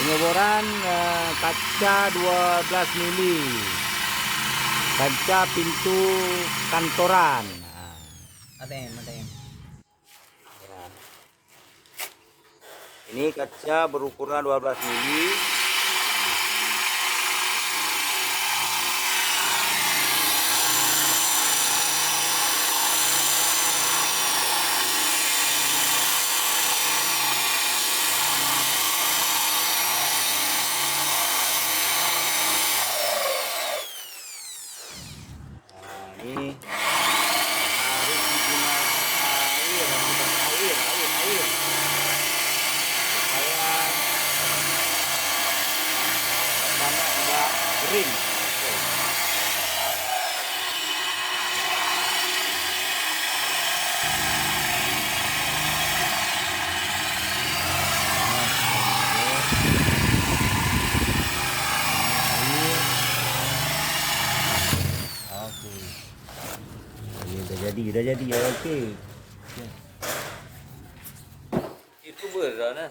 Pengoboran kaca 12 mili. Kaca pintu kantoran. Atem. Ya. Ini kaca berukuran 12 mili. Ini harus digunakan air supaya kacanya tidak kering. Udah jadi ya, oke. Itu berat nah.